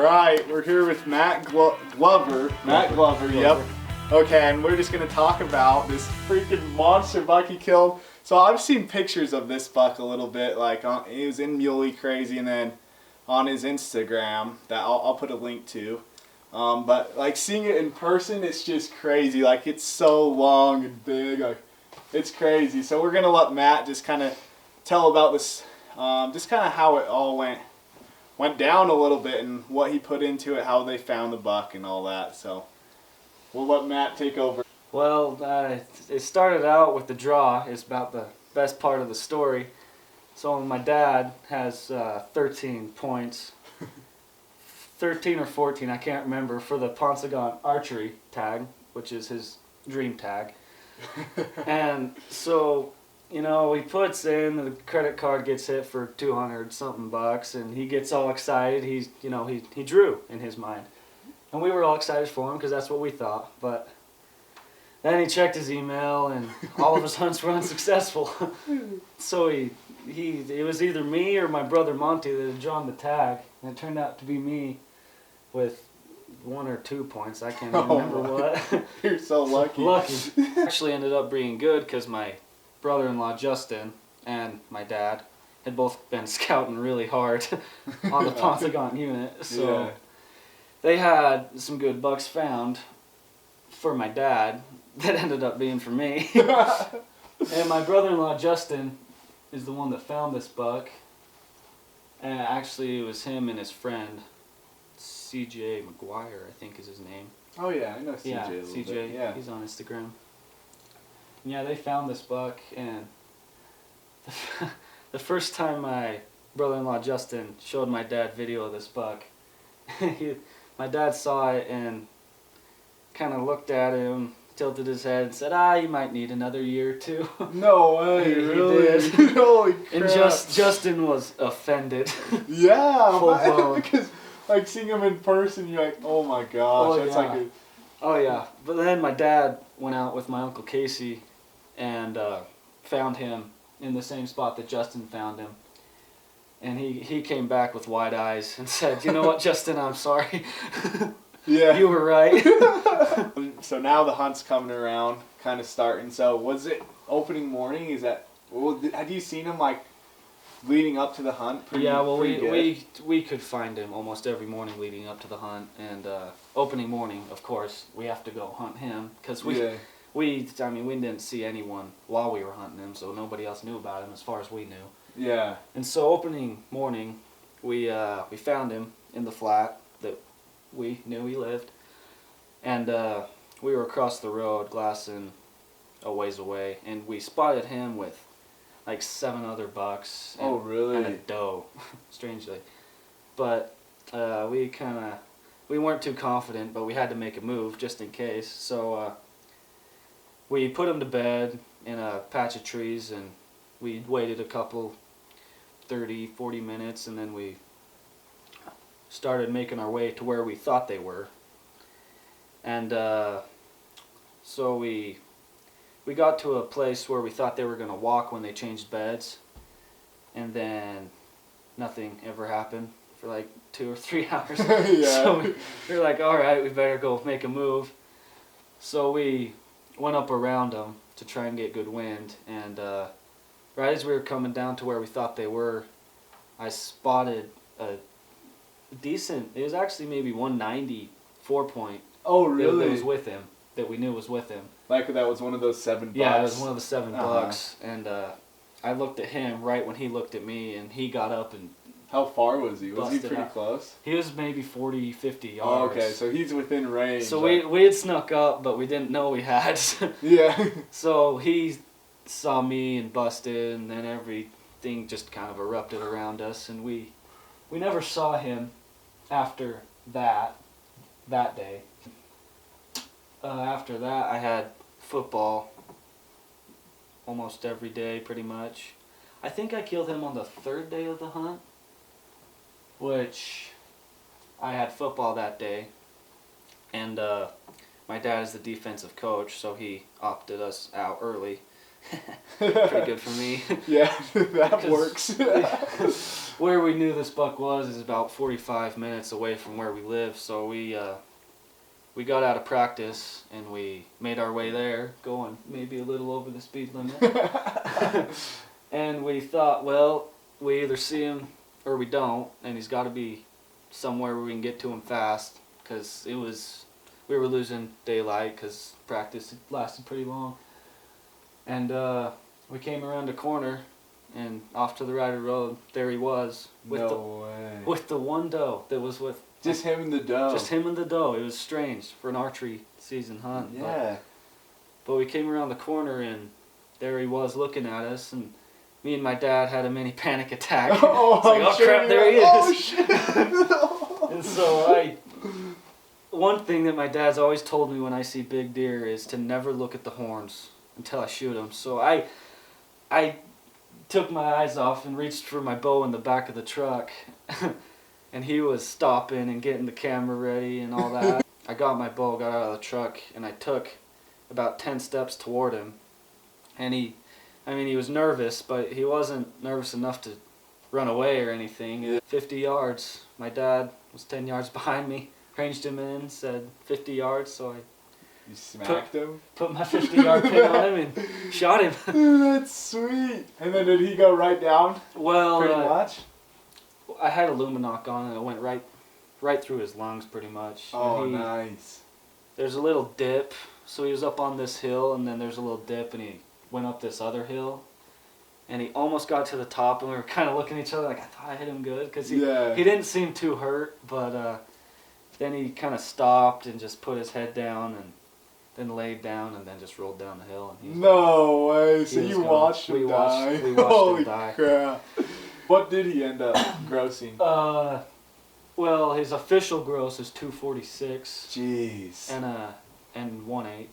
right, we're here with Glover. Matt Glover, yep. Okay, and we're just gonna talk about this freaking monster buck he killed. So I've seen pictures of this buck a little bit, like he was in Muley Crazy, and then on his Instagram that I'll put a link to. But like seeing it in person, it's just crazy. Like it's so long and big, like it's crazy. So we're gonna let Matt just kind of tell about this, just kind of how it all went down a little bit and what he put into it, how they found the buck and all that. So we'll let Matt take over. Well, it started out with the draw. It's about the best part of the story. So my dad has 13 points, 13 or 14, I can't remember, for the Paunsaugunt archery tag, which is his dream tag. And so, you know, he puts in, the credit card gets hit for 200 something bucks, and he gets all excited. He's, you know, he drew in his mind. And we were all excited for him because that's what we thought. But then he checked his email and all of his hunts were unsuccessful. So it was either me or my brother Monty that had drawn the tag, and it turned out to be me with 1 or 2 points. I can't even remember what. You're so lucky. Lucky. Actually ended up being good because my brother-in-law Justin and my dad had both been scouting really hard on the Paunsaugunt unit. So yeah, they had some good bucks found for my dad that ended up being for me. And my brother-in-law Justin is the one that found this buck. And actually it was him and his friend, CJ McGuire, I think is his name. Oh yeah, I know CJ yeah, a little CJ, bit. Yeah, he's on Instagram. And yeah, they found this buck, and the first time my brother-in-law Justin showed my dad video of this buck, my dad saw it and kind of looked at him, tilted his head, and said, you might need another year or two. No way, really? He did. Holy crap. And Justin was offended. Yeah, full blown. because like seeing him in person, you're like, oh my gosh, that's like a... Oh yeah, but then my dad went out with my Uncle Casey and found him in the same spot that Justin found him. And he came back with wide eyes and said, you know what, Justin, I'm sorry. Yeah. You were right. So now the hunt's coming around, kind of starting. So was it opening morning? Is that... Well, had you seen him like leading up to the hunt? Yeah, well, we could find him almost every morning leading up to the hunt, and opening morning, of course, we have to go hunt him because we didn't see anyone while we were hunting him, so nobody else knew about him as far as we knew. Yeah. And so opening morning, we found him in the flat that we knew he lived, and we were across the road, glassing a ways away, and we spotted him with like 7 other bucks. And, oh, really? And a doe, strangely. But we weren't too confident, but we had to make a move just in case. So we put him to bed in a patch of trees, and we waited a couple 30, 40 minutes, and then we started making our way to where we thought they were. And so we got to a place where we thought they were going to walk when they changed beds, and then nothing ever happened for like 2 or 3 hours. Yeah. So we were like, all right, we better go make a move. So we went up around them to try and get good wind, and right as we were coming down to where we thought they were, I spotted a decent, it was actually maybe 190 4-point. Oh, really? That was with him, that we knew was with him. Like that was one of those 7 bucks? Yeah, it was one of the 7 bucks, and I looked at him right when he looked at me, and he got up and... How far was he? Was he pretty out. Close? He was maybe 40, 50 yards. Oh, okay, so he's within range. So we had snuck up, but we didn't know we had. Yeah. So he saw me and busted, and then everything just kind of erupted around us, and we never saw him after that day. After that, I had football almost every day, pretty much. I think I killed him on the 3rd day of the hunt, which I had football that day, and my dad is the defensive coach, so he opted us out early. Pretty good for me. Yeah, that works. Where we knew this buck was is about 45 minutes away from where we live, so we got out of practice and we made our way there, going maybe a little over the speed limit. And we thought, well, we either see him or we don't, and he's got to be somewhere where we can get to him fast, because we were losing daylight because practice lasted pretty long. And we came around a corner, and off to the right of the road, there he was. With the one doe that was with... Just him and the doe. Just him and the doe. It was strange for an archery season hunt. Yeah. But we came around the corner, and there he was looking at us, and me and my dad had a mini panic attack. Oh, Crap, there he is. Oh, shit. And so one thing that my dad's always told me when I see big deer is to never look at the horns until I shoot them. So I took my eyes off and reached for my bow in the back of the truck. And he was stopping and getting the camera ready and all that. I got my bow, got out of the truck, and I took about 10 steps toward him. And he was nervous, but he wasn't nervous enough to run away or anything. Yeah. 50 yards. My dad was 10 yards behind me, ranged him in, said 50 yards, so I You smacked him? put my 50-yard pin on him and shot him. Dude, that's sweet. And then did he go right down? Well, pretty much? I had a Luminoc on and it went right through his lungs pretty much. Oh, nice. There's a little dip, so he was up on this hill, and then there's a little dip, and he went up this other hill, and he almost got to the top, and we were kind of looking at each other like, I thought I hit him good, because he didn't seem too hurt, but then he kind of stopped and just put his head down and then laid down and then just rolled down the hill. And no way, so you watched him die? We watched him die. Crap. What did he end up grossing? Well, his official gross is 246. Jeez. And 1/8.